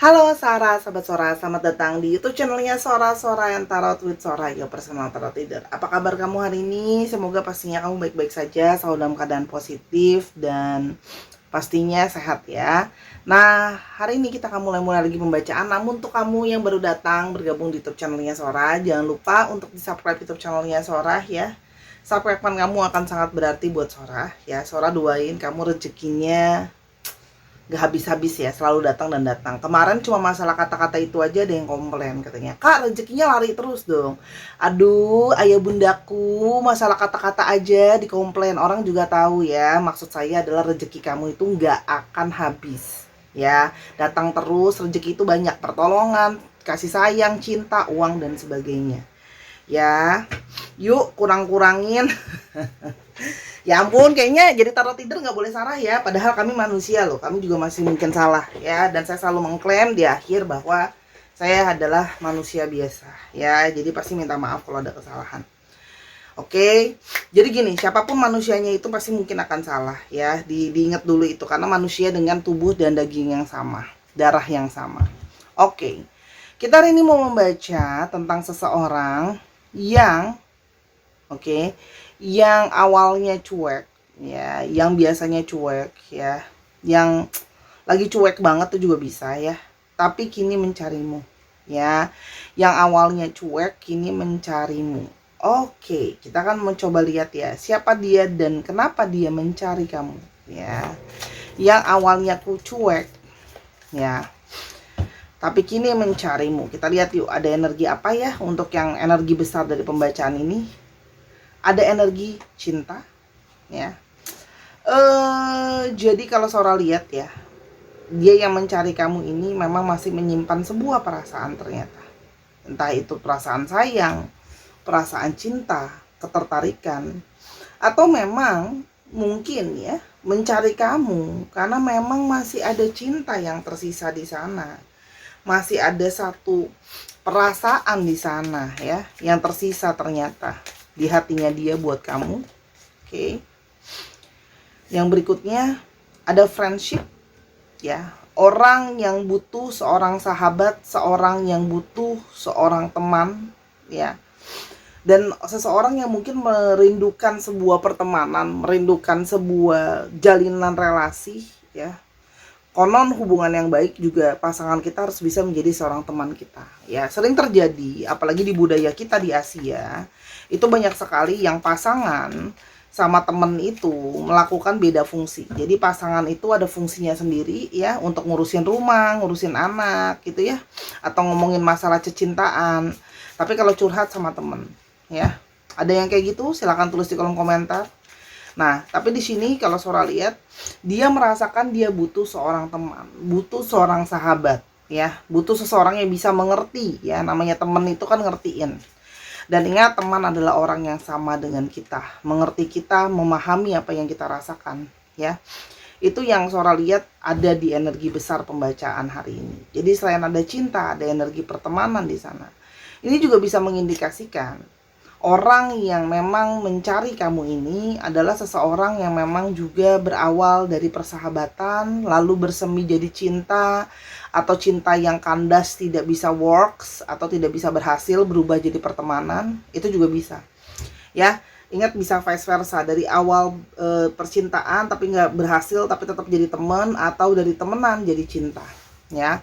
Halo Sarah, sahabat Sora, selamat datang di YouTube channelnya Sora yang Tarot with Sora, your personal tarot reader. Apa kabar kamu hari ini? Semoga pastinya kamu baik-baik saja, selalu dalam keadaan positif dan pastinya sehat ya. Nah, hari ini kita akan mulai lagi pembacaan. Namun untuk kamu yang baru datang bergabung di YouTube channelnya Sora, jangan lupa untuk di subscribe YouTube channelnya Sora ya. Subscribe kamu akan sangat berarti buat Sora ya. Sora doain kamu rezekinya gak habis-habis ya, selalu datang dan datang. Kemarin cuma masalah kata-kata itu aja ada yang komplain, katanya, "Kak, rezekinya lari terus dong." Aduh, ayah bundaku, masalah kata-kata aja dikomplain. Orang juga tahu ya, maksud saya adalah rezeki kamu itu nggak akan habis ya. Datang terus, rezeki itu banyak, pertolongan, kasih sayang, cinta, uang dan sebagainya ya. Yuk kurang-kurangin. Ya ampun, kayaknya jadi tarot tidur nggak boleh salah ya. Padahal kami manusia loh, kami juga masih mungkin salah ya. Dan saya selalu mengklaim di akhir bahwa saya adalah manusia biasa ya. Jadi pasti minta maaf kalau ada kesalahan. Oke, jadi gini, siapapun manusianya itu pasti mungkin akan salah ya. Diingat dulu itu, karena manusia dengan tubuh dan daging yang sama, darah yang sama. Oke, kita hari ini mau membaca tentang seseorang yang yang awalnya cuek ya, yang biasanya cuek ya, yang lagi cuek banget tuh juga bisa ya, tapi kini mencarimu ya. Yang awalnya cuek kini mencarimu. Oke, kita akan mencoba lihat ya, siapa dia dan kenapa dia mencari kamu ya. Yang awalnya cuek ya, tapi kini mencarimu. Kita lihat yuk, ada energi apa ya untuk yang energi besar dari pembacaan ini. Ada energi cinta ya. Jadi kalau Sora lihat ya, dia yang mencari kamu ini memang masih menyimpan sebuah perasaan ternyata. Entah itu perasaan sayang, perasaan cinta, ketertarikan, atau memang mungkin ya mencari kamu karena memang masih ada cinta yang tersisa di sana. Masih ada satu perasaan di sana ya yang tersisa ternyata di hatinya dia buat kamu. Oke. Yang berikutnya ada friendship ya. Orang yang butuh seorang sahabat, seorang yang butuh seorang teman ya. Dan seseorang yang mungkin merindukan sebuah pertemanan, merindukan sebuah jalinan relasi ya. Konon hubungan yang baik juga pasangan kita harus bisa menjadi seorang teman kita ya. Sering terjadi apalagi di budaya kita di Asia, itu banyak sekali yang pasangan sama temen itu melakukan beda fungsi. Jadi pasangan itu ada fungsinya sendiri ya, untuk ngurusin rumah, ngurusin anak gitu ya, atau ngomongin masalah kecintaan. Tapi kalau curhat sama temen ya, ada yang kayak gitu, silahkan tulis di kolom komentar. Nah, tapi di sini kalau Sora lihat, dia merasakan dia butuh seorang teman, butuh seorang sahabat, ya, butuh seseorang yang bisa mengerti, ya, namanya teman itu kan ngertiin. Dan ingat, teman adalah orang yang sama dengan kita, mengerti kita, memahami apa yang kita rasakan, ya. Itu yang Sora lihat ada di energi besar pembacaan hari ini. Jadi selain ada cinta, ada energi pertemanan di sana. Ini juga bisa mengindikasikan orang yang memang mencari kamu ini adalah seseorang yang memang juga berawal dari persahabatan, lalu bersemi jadi cinta, atau cinta yang kandas tidak bisa works, atau tidak bisa berhasil berubah jadi pertemanan, itu juga bisa. Ya, ingat bisa vice versa, dari awal percintaan tapi nggak berhasil, tapi tetap jadi teman, atau dari temenan jadi cinta. Ya,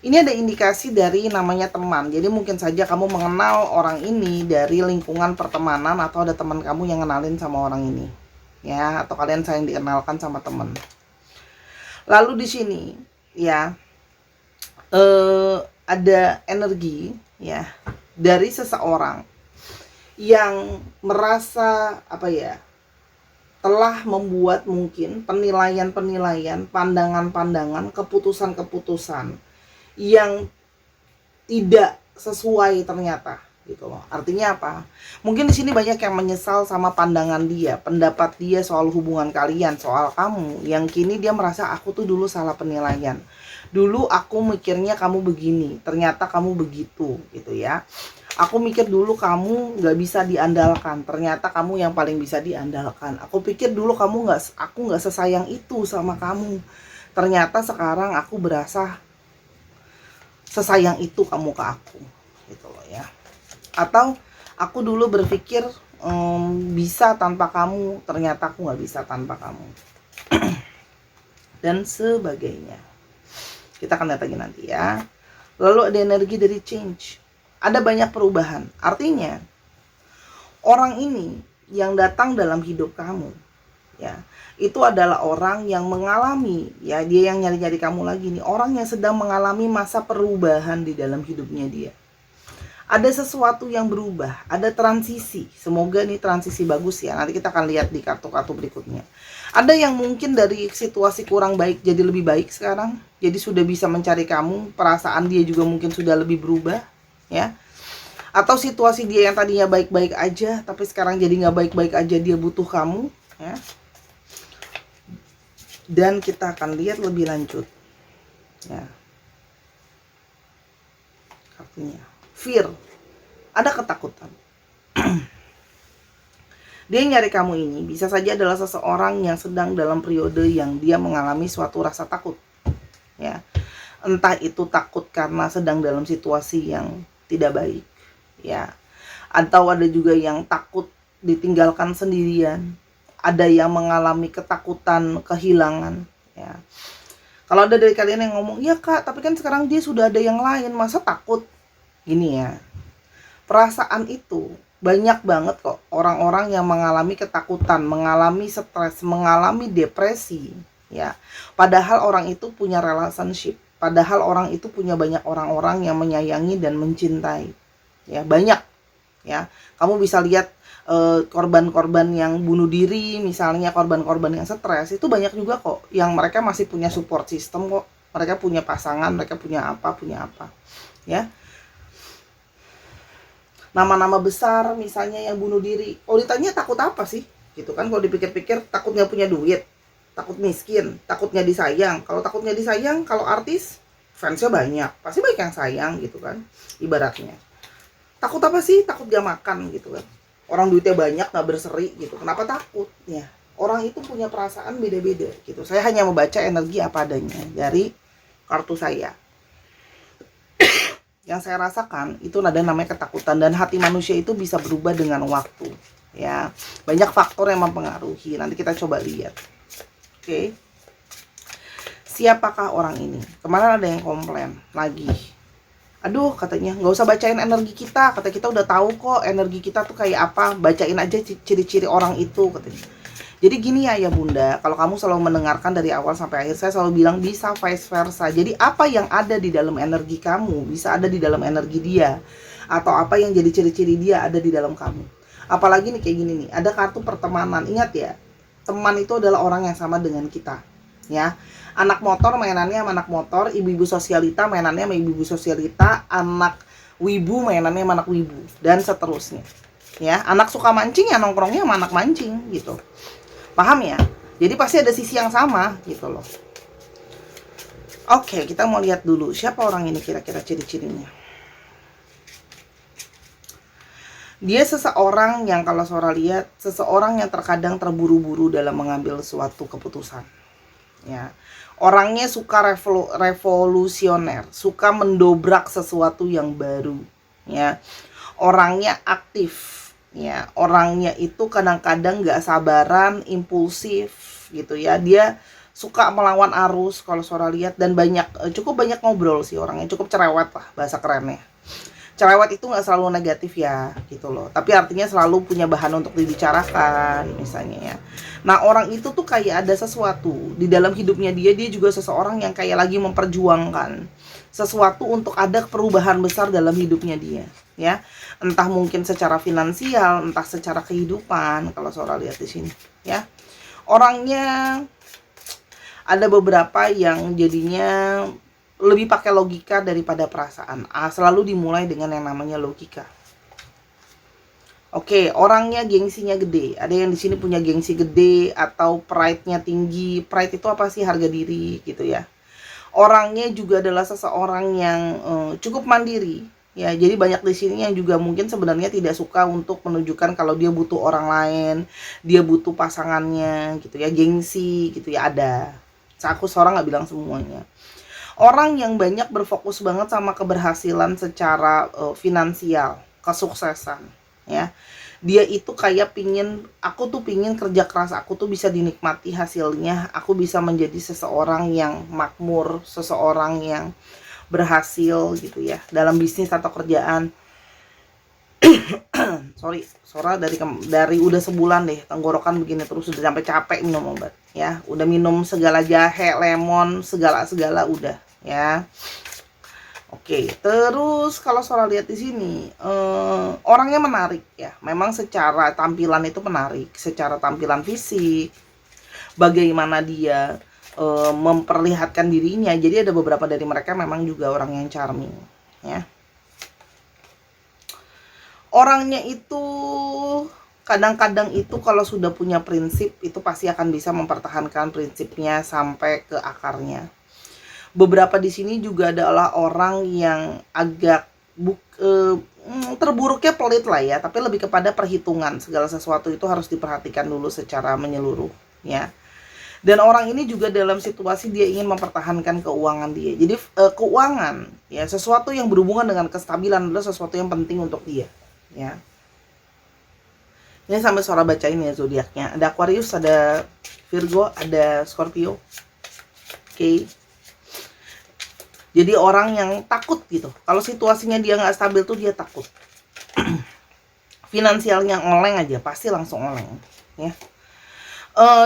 ini ada indikasi dari namanya teman. Jadi mungkin saja kamu mengenal orang ini dari lingkungan pertemanan, atau ada teman kamu yang kenalin sama orang ini. Ya, atau kalian saling dikenalkan sama teman. Lalu di sini ya ada energi ya dari seseorang yang merasa apa ya, telah membuat mungkin penilaian-penilaian, pandangan-pandangan, keputusan-keputusan yang tidak sesuai ternyata gitu loh. Artinya apa? Mungkin di sini banyak yang menyesal sama pandangan dia, pendapat dia soal hubungan kalian, soal kamu, yang kini dia merasa aku tuh dulu salah penilaian. Dulu aku mikirnya kamu begini, ternyata kamu begitu gitu ya. Aku mikir dulu kamu nggak bisa diandalkan, ternyata kamu yang paling bisa diandalkan. Aku pikir dulu aku nggak sesayang itu sama kamu, ternyata sekarang aku berasa sesayang itu kamu ke aku, gitu loh ya. Atau aku dulu berpikir bisa tanpa kamu, ternyata aku nggak bisa tanpa kamu, dan sebagainya. Kita akan lihat lagi nanti ya. Lalu ada energi dari change, ada banyak perubahan. Artinya orang ini yang datang dalam hidup kamu ya, itu adalah orang yang mengalami, ya dia yang nyari-nyari kamu lagi nih, orang yang sedang mengalami masa perubahan di dalam hidupnya dia. Ada sesuatu yang berubah, ada transisi. Semoga nih transisi bagus ya. Nanti kita akan lihat di kartu-kartu berikutnya. Ada yang mungkin dari situasi kurang baik jadi lebih baik sekarang. Jadi sudah bisa mencari kamu, perasaan dia juga mungkin sudah lebih berubah ya. Atau situasi dia yang tadinya baik-baik aja, tapi sekarang jadi nggak baik-baik aja, dia butuh kamu ya. Dan kita akan lihat lebih lanjut ya. Kartunya fear, ada ketakutan. Dia nyari kamu ini bisa saja adalah seseorang yang sedang dalam periode yang dia mengalami suatu rasa takut ya. Entah itu takut karena sedang dalam situasi yang tidak baik ya, atau ada juga yang takut ditinggalkan sendirian, ada yang mengalami ketakutan kehilangan ya. Kalau ada dari kalian yang ngomong, "Ya Kak, tapi kan sekarang dia sudah ada yang lain, masa takut?" Gini ya, perasaan itu banyak banget kok orang-orang yang mengalami ketakutan, mengalami stres, mengalami depresi ya. Padahal orang itu punya relationship, padahal orang itu punya banyak orang-orang yang menyayangi dan mencintai ya, banyak ya. Kamu bisa lihat korban-korban yang bunuh diri misalnya, korban-korban yang stres, itu banyak juga kok yang mereka masih punya support system kok. Mereka punya pasangan, mereka punya apa ya. Nama-nama besar misalnya yang bunuh diri, kalau ditanya takut apa sih gitu kan, kalau dipikir-pikir takut nggak punya duit, takut miskin, takutnya disayang. Kalau takutnya disayang, kalau artis fansnya banyak, pasti banyak yang sayang gitu kan, ibaratnya. Takut apa sih? Takut gak makan gitu kan, orang duitnya banyak nggak berseri gitu, kenapa takut ya? Orang itu punya perasaan beda-beda gitu. Saya hanya membaca energi apa adanya dari kartu saya. Yang saya rasakan itu ada namanya ketakutan, dan hati manusia itu bisa berubah dengan waktu ya. Banyak faktor yang mempengaruhi, nanti kita coba lihat. Oke. Siapakah orang ini? Kemarin ada yang komplain lagi, aduh katanya nggak usah bacain energi kita, kata kita udah tahu kok energi kita tuh kayak apa, bacain aja ciri-ciri orang itu katanya. Jadi gini ya bunda, kalau kamu selalu mendengarkan dari awal sampai akhir, saya selalu bilang bisa vice versa. Jadi apa yang ada di dalam energi kamu bisa ada di dalam energi dia, atau apa yang jadi ciri-ciri dia ada di dalam kamu. Apalagi nih kayak gini nih, ada kartu pertemanan. Ingat ya, teman itu adalah orang yang sama dengan kita ya. Anak motor mainannya sama anak motor, ibu-ibu sosialita mainannya sama ibu-ibu sosialita, anak wibu mainannya sama anak wibu, dan seterusnya ya. Anak suka mancing ya nongkrongnya sama anak mancing gitu. Paham ya? Jadi pasti ada sisi yang sama gitu loh. Oke, kita mau lihat dulu siapa orang ini kira-kira ciri-cirinya. Dia seseorang yang kalau Sora lihat, seseorang yang terkadang terburu-buru dalam mengambil suatu keputusan. Ya. Orangnya suka revolusioner, suka mendobrak sesuatu yang baru, ya. Orangnya aktif. Ya, orangnya itu kadang-kadang gak sabaran, impulsif gitu ya. Dia suka melawan arus kalau Sora lihat, dan cukup banyak ngobrol sih orangnya, cukup cerewet lah bahasa kerennya. Cerewet itu gak selalu negatif ya gitu loh, tapi artinya selalu punya bahan untuk dibicarakan misalnya ya. Nah orang itu tuh kayak ada sesuatu di dalam hidupnya dia juga seseorang yang kayak lagi memperjuangkan sesuatu untuk ada perubahan besar dalam hidupnya dia ya. Entah mungkin secara finansial, entah secara kehidupan kalau Sora lihat di sini ya. Orangnya ada beberapa yang jadinya lebih pakai logika daripada perasaan. Selalu dimulai dengan yang namanya logika. Oke, orangnya gengsinya gede. Ada yang di sini punya gengsi gede atau pride-nya tinggi. Pride itu apa sih? Harga diri gitu ya. Orangnya juga adalah seseorang yang cukup mandiri. Ya, jadi banyak di sini yang juga mungkin sebenarnya tidak suka untuk menunjukkan kalau dia butuh orang lain, dia butuh pasangannya gitu ya, gengsi gitu ya ada. Aku seorang nggak bilang semuanya. Orang yang banyak berfokus banget sama keberhasilan secara finansial, kesuksesan, ya. Dia itu kayak pingin, aku tuh pingin kerja keras aku tuh bisa dinikmati hasilnya, aku bisa menjadi seseorang yang makmur, seseorang yang berhasil gitu ya dalam bisnis atau kerjaan. Sorry, Sora dari udah sebulan deh tenggorokan begini terus, udah sampai capek minum obat ya, udah minum segala jahe, lemon, segala udah ya. Oke, terus kalau Sora lihat di sini, orangnya menarik ya. Memang secara tampilan itu menarik, secara tampilan fisik, bagaimana dia memperlihatkan dirinya. Jadi ada beberapa dari mereka memang juga orang yang charming, ya. Orangnya itu kadang-kadang itu kalau sudah punya prinsip itu pasti akan bisa mempertahankan prinsipnya sampai ke akarnya. Beberapa di sini juga adalah orang yang agak terburuknya pelit lah ya, tapi lebih kepada perhitungan. Segala sesuatu itu harus diperhatikan dulu secara menyeluruh ya. Dan orang ini juga dalam situasi dia ingin mempertahankan keuangan dia. Jadi keuangan ya, sesuatu yang berhubungan dengan kestabilan adalah sesuatu yang penting untuk dia ya. Ini sampai Sora bacain ya zodiaknya. Ada Aquarius, ada Virgo, ada Scorpio. Oke. Jadi orang yang takut gitu. Kalau situasinya dia nggak stabil tuh dia takut. Finansialnya oleng aja pasti langsung oleng ya.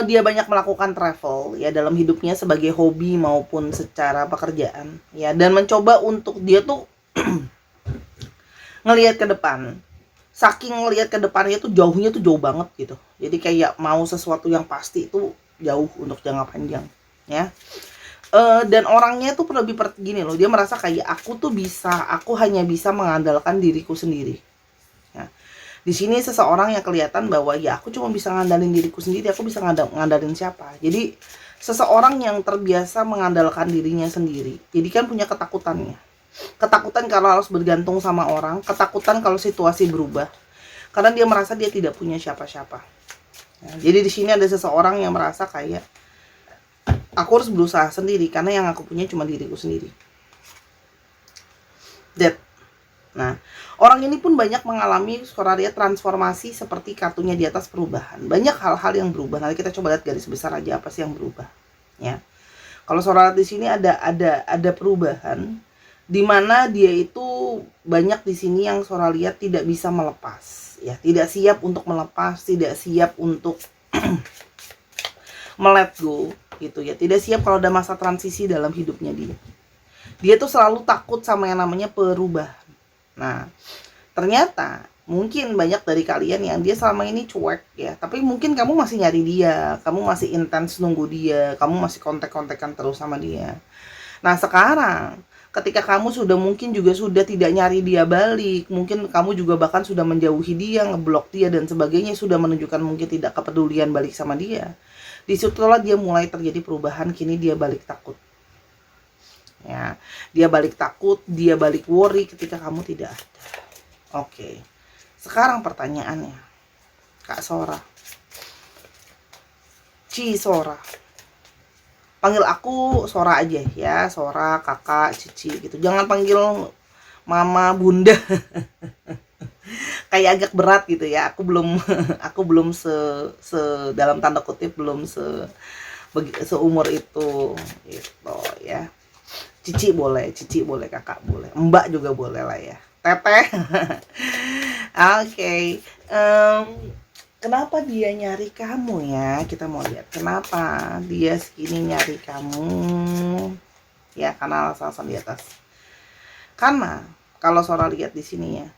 Dia banyak melakukan travel ya dalam hidupnya sebagai hobi maupun secara pekerjaan ya, dan mencoba untuk dia tuh ngelihat ke depan. Saking ngelihat ke depannya tuh jauhnya tuh jauh banget gitu. Jadi kayak mau sesuatu yang pasti itu jauh untuk jangka panjang ya. Dan orangnya tuh lebih gini loh, dia merasa kayak aku hanya bisa mengandalkan diriku sendiri. Ya. Di sini seseorang yang kelihatan bahwa ya aku cuma bisa ngandalin diriku sendiri, aku bisa ngandalin siapa. Jadi seseorang yang terbiasa mengandalkan dirinya sendiri. Jadi kan punya ketakutannya. Ketakutan kalau harus bergantung sama orang, ketakutan kalau situasi berubah. Karena dia merasa dia tidak punya siapa-siapa. Ya, jadi di sini ada seseorang yang merasa kayak aku harus berusaha sendiri karena yang aku punya cuma diriku sendiri. Nah, orang ini pun banyak mengalami transformasi seperti kartunya di atas, perubahan. Banyak hal-hal yang berubah. Nanti kita coba lihat garis besar aja apa sih yang berubah. Ya. Kalau Sora di sini ada perubahan di mana dia itu banyak di sini yang Sora lihat tidak bisa melepas, ya, tidak siap untuk melepas, tidak siap untuk melet go gitu ya, tidak siap kalau ada masa transisi dalam hidupnya dia. Dia tuh selalu takut sama yang namanya perubahan. Nah, ternyata mungkin banyak dari kalian yang dia selama ini cuek ya, tapi mungkin kamu masih nyari dia, kamu masih intens nunggu dia, kamu masih kontak-kontakan terus sama dia. Nah, sekarang ketika kamu mungkin sudah tidak nyari dia balik, mungkin kamu juga bahkan sudah menjauhi dia, ngeblok dia dan sebagainya, sudah menunjukkan mungkin tidak kepedulian balik sama dia. Disitulah dia mulai terjadi perubahan, kini dia balik takut. Ya, dia balik takut, dia balik worry ketika kamu tidak ada. Oke. Sekarang pertanyaannya, Kak Sora. Sora. Panggil aku Sora aja ya, Sora, kakak, Cici gitu. Jangan panggil mama, bunda. Kayak agak berat gitu ya. Aku belum dalam tanda kutip belum seumur itu gitu ya. Cici boleh, kakak boleh, mbak juga boleh lah ya, teteh. Oke. Kenapa dia nyari kamu ya? Kita mau lihat kenapa dia segini nyari kamu ya, karena alasan di atas. Karena kalau Sora lihat di sini ya,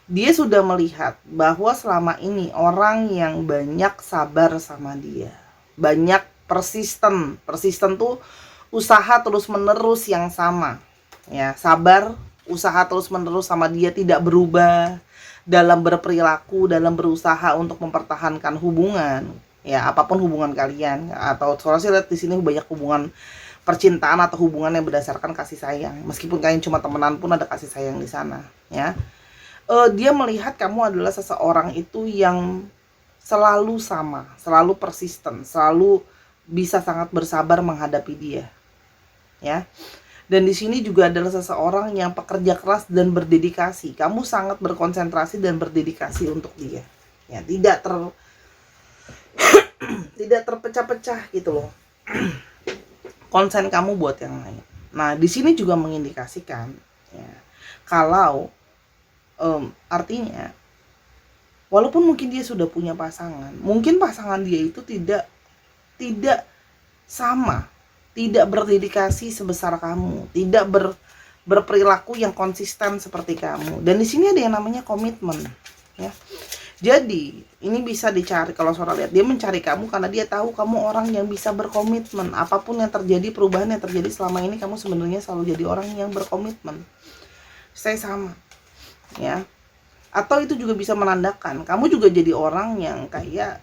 dia sudah melihat bahwa selama ini orang yang banyak sabar sama dia, banyak persisten tuh usaha terus menerus yang sama ya, sabar, usaha terus menerus sama dia, tidak berubah dalam berperilaku, dalam berusaha untuk mempertahankan hubungan ya, apapun hubungan kalian, atau Sora sih lihat di sini banyak hubungan percintaan atau hubungan yang berdasarkan kasih sayang, meskipun kalian cuma temenan pun ada kasih sayang di sana ya. Dia melihat kamu adalah seseorang itu yang selalu sama, selalu persisten, selalu bisa sangat bersabar menghadapi dia ya. Dan di sini juga adalah seseorang yang pekerja keras dan berdedikasi. Kamu sangat berkonsentrasi dan berdedikasi untuk dia. Ya, tidak terpecah-pecah gitu loh. Konsen kamu buat yang lain. Nah, di sini juga mengindikasikan ya, kalau artinya walaupun mungkin dia sudah punya pasangan, mungkin pasangan dia itu tidak sama, tidak berdedikasi sebesar kamu, tidak berperilaku yang konsisten seperti kamu. Dan di sini ada yang namanya komitmen, ya. Jadi ini bisa dicari, kalau Sora lihat dia mencari kamu karena dia tahu kamu orang yang bisa berkomitmen. Apapun yang terjadi, perubahan yang terjadi selama ini, kamu sebenarnya selalu jadi orang yang berkomitmen. Stay sama, ya. Atau itu juga bisa menandakan kamu juga jadi orang yang kayak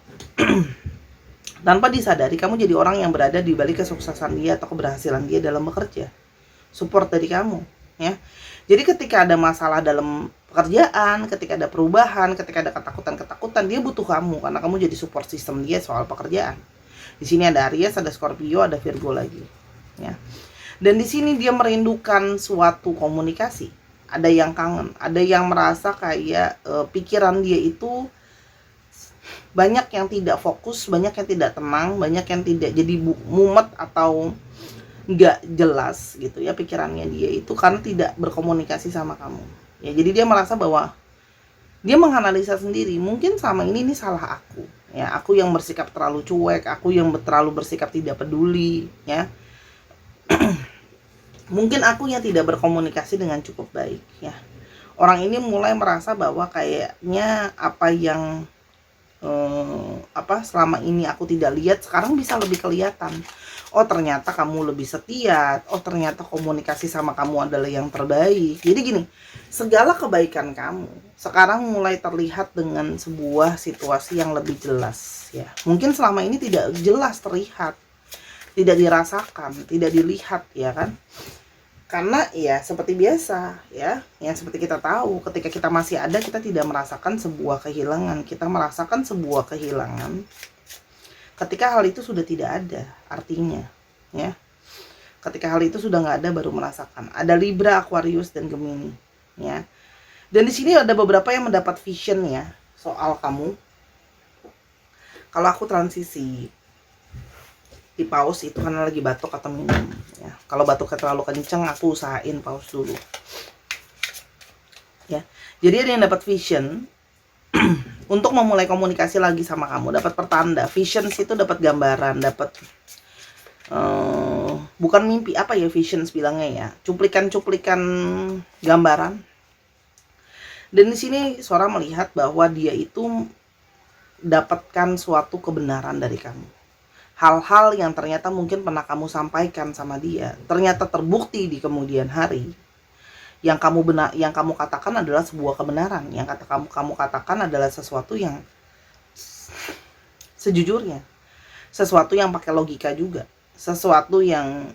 tanpa disadari kamu jadi orang yang berada di balik kesuksesan dia atau keberhasilan dia dalam bekerja. Support dari kamu, ya. Jadi ketika ada masalah dalam pekerjaan, ketika ada perubahan, ketika ada ketakutan-ketakutan, dia butuh kamu karena kamu jadi support system dia soal pekerjaan. Di sini ada Aries, ada Scorpio, ada Virgo lagi, ya. Dan di sini dia merindukan suatu komunikasi. Ada yang kangen, ada yang merasa kayak pikiran dia itu banyak yang tidak fokus, banyak yang tidak tenang, banyak yang tidak jadi mumet atau nggak jelas gitu ya pikirannya dia itu karena tidak berkomunikasi sama kamu. Ya, jadi dia merasa bahwa dia menganalisa sendiri, mungkin sama ini salah aku. Ya, aku yang bersikap terlalu cuek, aku yang terlalu bersikap tidak peduli, ya. Mungkin aku yang tidak berkomunikasi dengan cukup baik, ya. Orang ini mulai merasa bahwa kayaknya apa yang selama ini aku tidak lihat sekarang bisa lebih kelihatan. Oh, ternyata kamu lebih setia. Oh, ternyata komunikasi sama kamu adalah yang terbaik. Jadi gini, segala kebaikan kamu sekarang mulai terlihat dengan sebuah situasi yang lebih jelas, ya. Mungkin selama ini tidak jelas terlihat, tidak dirasakan, tidak dilihat, ya kan? Karena ya seperti biasa, ya, yang seperti kita tahu, ketika kita masih ada, kita tidak merasakan sebuah kehilangan. Kita merasakan sebuah kehilangan ketika hal itu sudah tidak ada artinya, ya. Ketika hal itu sudah nggak ada, baru merasakan. Ada Libra, Aquarius, dan Gemini, ya. Dan di sini ada beberapa yang mendapat vision ya soal kamu. Kalau aku transisi di pause itu karena lagi batuk atau minum, ya. Kalau batuknya terlalu kenceng, aku usahain pause dulu, ya. Jadi ada yang dapat vision untuk memulai komunikasi lagi sama kamu, dapat pertanda. Visions itu dapat gambaran, dapat bukan mimpi, apa ya visions bilangnya ya, cuplikan-cuplikan gambaran. Dan di sini Sora melihat bahwa dia itu dapatkan suatu kebenaran dari kamu. Hal-hal yang ternyata mungkin pernah kamu sampaikan sama dia, ternyata terbukti di kemudian hari. Yang kamu katakan adalah sebuah kebenaran. Yang kamu katakan adalah sesuatu yang sejujurnya, sesuatu yang pakai logika juga, sesuatu yang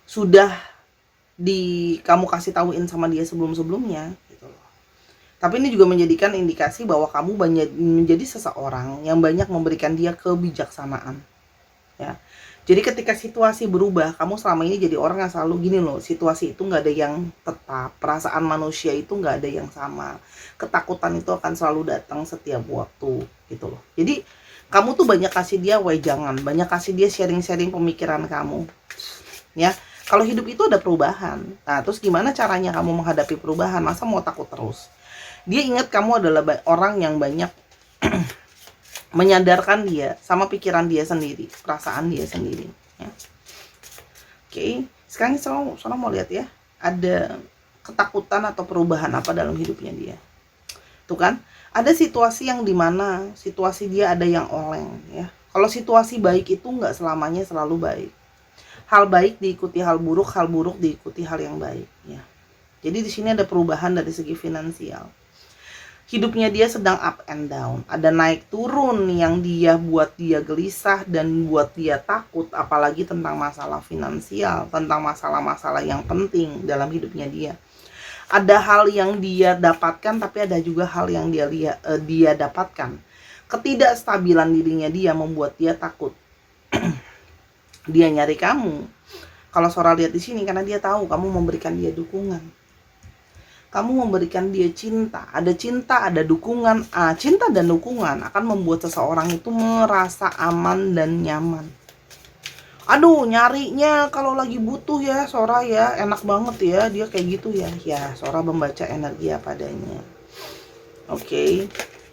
sudah kamu kasih tahuin sama dia sebelum-sebelumnya gitu loh. Tapi ini juga menjadikan indikasi bahwa kamu menjadi seseorang yang banyak memberikan dia kebijaksanaan, ya. Jadi ketika situasi berubah, kamu selama ini jadi orang yang selalu gini loh, situasi itu nggak ada yang tetap, perasaan manusia itu nggak ada yang sama, ketakutan itu akan selalu datang setiap waktu gitu loh. Jadi kamu tuh banyak kasih dia wejangan, banyak kasih dia sharing-sharing pemikiran kamu, ya. Kalau hidup itu ada perubahan, nah terus gimana caranya kamu menghadapi perubahan? Masa mau takut terus? Dia ingat kamu adalah orang yang banyak menyadarkan dia sama pikiran dia sendiri, perasaan dia sendiri, ya. Oke, sekarang Sora mau lihat ya, ada ketakutan atau perubahan apa dalam hidupnya dia. Tuh kan, ada situasi yang dimana situasi dia ada yang oleng, ya. Kalau situasi baik itu nggak selamanya selalu baik. Hal baik diikuti hal buruk diikuti hal yang baik, ya. Jadi di sini ada perubahan dari segi finansial. Hidupnya dia sedang up and down, ada naik turun yang buat dia gelisah dan buat dia takut, apalagi tentang masalah finansial, tentang masalah-masalah yang penting dalam hidupnya dia. Ada hal yang dia dapatkan, tapi ada juga hal yang dia dapatkan. Ketidakstabilan dirinya dia membuat dia takut. Dia nyari kamu. Kalau Sora lihat di sini karena dia tahu kamu memberikan dia dukungan. Kamu memberikan dia cinta, ada dukungan. Cinta dan dukungan akan membuat seseorang itu merasa aman dan nyaman. Aduh, nyarinya kalau lagi butuh ya Sora ya, enak banget ya dia kayak gitu ya. Ya, Sora membaca energi apa adanya. Oke.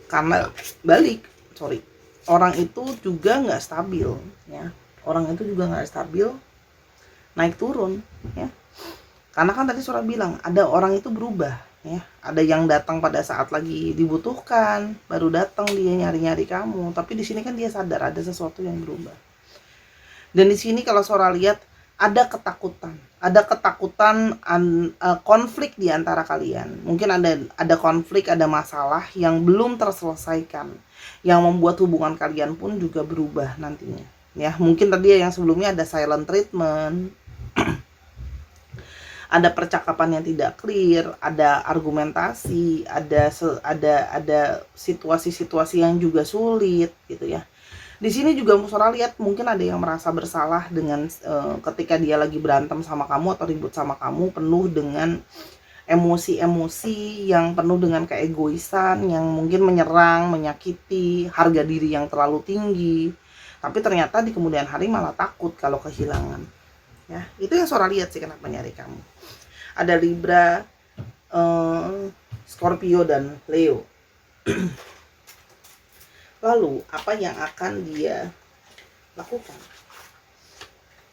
Karena balik, sorry. Orang itu juga nggak stabil ya. Orang itu juga nggak stabil, naik turun ya. Karena kan tadi Sora bilang ada orang itu berubah ya. Ada yang datang pada saat lagi dibutuhkan, baru datang dia nyari-nyari kamu. Tapi di sini kan dia sadar ada sesuatu yang berubah. Dan di sini kalau Sora lihat ada ketakutan, konflik di antara kalian. Mungkin ada konflik, ada masalah yang belum terselesaikan, yang membuat hubungan kalian pun juga berubah nantinya. Ya, mungkin tadi yang sebelumnya ada silent treatment, ada percakapan yang tidak clear, ada argumentasi, ada situasi-situasi yang juga sulit gitu ya. Di sini juga Sora lihat mungkin ada yang merasa bersalah dengan ketika dia lagi berantem sama kamu atau ribut sama kamu, penuh dengan emosi-emosi yang penuh dengan keegoisan yang mungkin menyerang, menyakiti, harga diri yang terlalu tinggi. Tapi ternyata di kemudian hari malah takut kalau kehilangan. Ya, itu yang Sora lihat sih kenapa nyari kamu. Ada Libra, Scorpio dan Leo. Lalu, apa yang akan dia lakukan?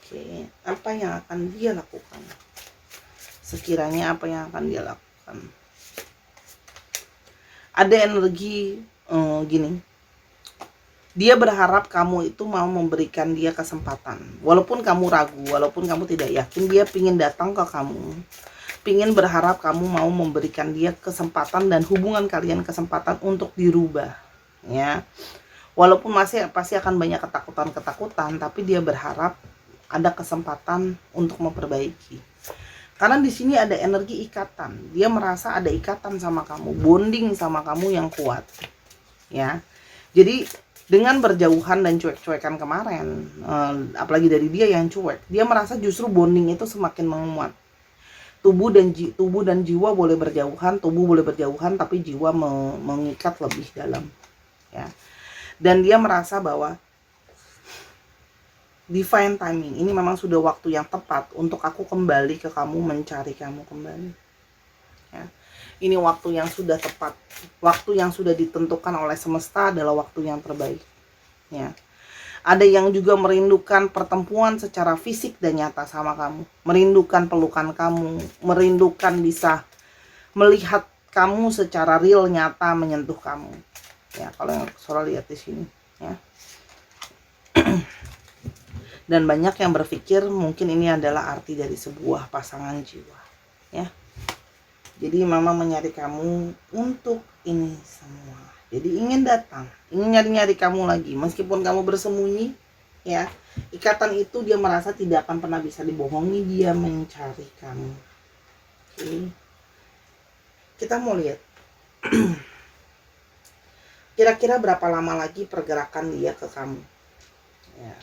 Oke, apa yang akan dia lakukan? Sekiranya apa yang akan dia lakukan? Ada energi gini. Dia berharap kamu itu mau memberikan dia kesempatan. Walaupun kamu ragu, walaupun kamu tidak yakin, dia pingin datang ke kamu. Pingin berharap kamu mau memberikan dia kesempatan dan hubungan kalian kesempatan untuk dirubah. Ya, walaupun masih pasti akan banyak ketakutan, tapi dia berharap ada kesempatan untuk memperbaiki. Karena di sini ada energi ikatan, dia merasa ada ikatan sama kamu, bonding sama kamu yang kuat, ya. Jadi dengan berjauhan dan cuek-cuekan kemarin, apalagi dari dia yang cuek, dia merasa justru bonding itu semakin menguat. Tubuh dan jiwa boleh berjauhan, tapi jiwa mengikat lebih dalam. Ya, dan dia merasa bahwa divine timing ini memang sudah waktu yang tepat untuk aku kembali ke kamu, mencari kamu kembali. Ya, ini waktu yang sudah tepat, waktu yang sudah ditentukan oleh semesta adalah waktu yang terbaik. Ya, ada yang juga merindukan pertemuan secara fisik dan nyata sama kamu, merindukan pelukan kamu, merindukan bisa melihat kamu secara real, nyata, menyentuh kamu. Ya, kalau yang Sora lihat di sini ya. Dan banyak yang berpikir mungkin ini adalah arti dari sebuah pasangan jiwa ya. Jadi mama mencari kamu untuk ini semua. Jadi ingin datang, ingin nyari-nyari kamu lagi meskipun kamu bersembunyi ya. Ikatan itu dia merasa tidak akan pernah bisa dibohongi, dia mencari kamu. Oke. Kita mau lihat kira-kira berapa lama lagi pergerakan dia ke kamu. Ya.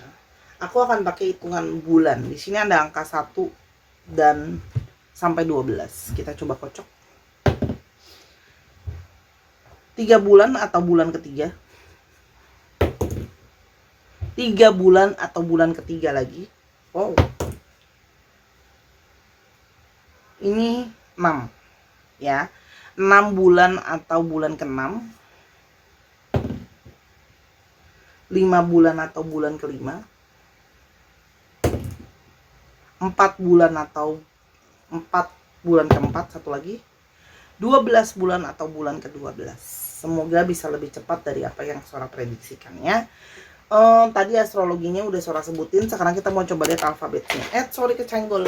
Aku akan pakai hitungan bulan. Di sini ada angka 1 dan sampai 12. Kita coba kocok. 3 bulan atau bulan ketiga. 3 bulan atau bulan ketiga lagi. Wow. Ini 6. Ya. 6 bulan atau bulan ke-6. 5 bulan atau bulan ke-5, 4 bulan atau 4 bulan ke-4, satu lagi 12 bulan atau bulan ke-12. Semoga bisa lebih cepat dari apa yang Sora prediksikan ya. Tadi astrologinya udah Sora sebutin, sekarang kita mau coba lihat alfabetnya. Sorry kecenggol.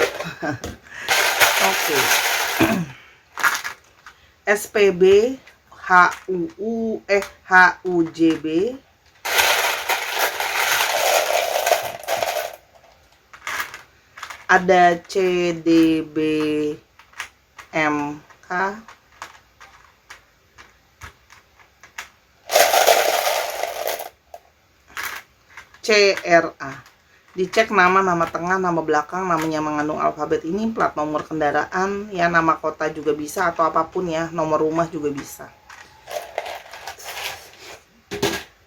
Oke. SPB, HUJB, ada CDBMK, CRA. Dicek nama tengah, nama belakang, namanya mengandung alfabet ini, plat nomor kendaraan, ya nama kota juga bisa atau apapun ya, nomor rumah juga bisa.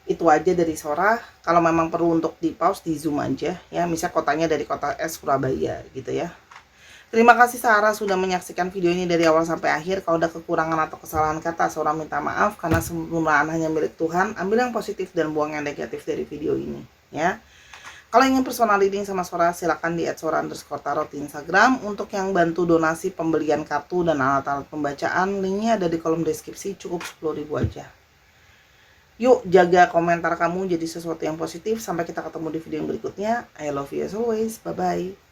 Itu aja dari Sora. Kalau memang perlu untuk di pause, di zoom aja ya, misal kotanya dari kota S Surabaya gitu ya. Terima kasih Sarah sudah menyaksikan video ini dari awal sampai akhir. Kalau ada kekurangan atau kesalahan kata, Sora minta maaf karena semua hanya milik Tuhan. Ambil yang positif dan buang yang negatif dari video ini ya. Kalau ingin personal reading sama Sora, silakan di @sora_tarot di Instagram. Untuk yang bantu donasi pembelian kartu dan alat-alat pembacaan, linknya ada di kolom deskripsi, cukup 10.000 aja. Yuk jaga komentar kamu jadi sesuatu yang positif. Sampai kita ketemu di video yang berikutnya. I love you as always. Bye-bye.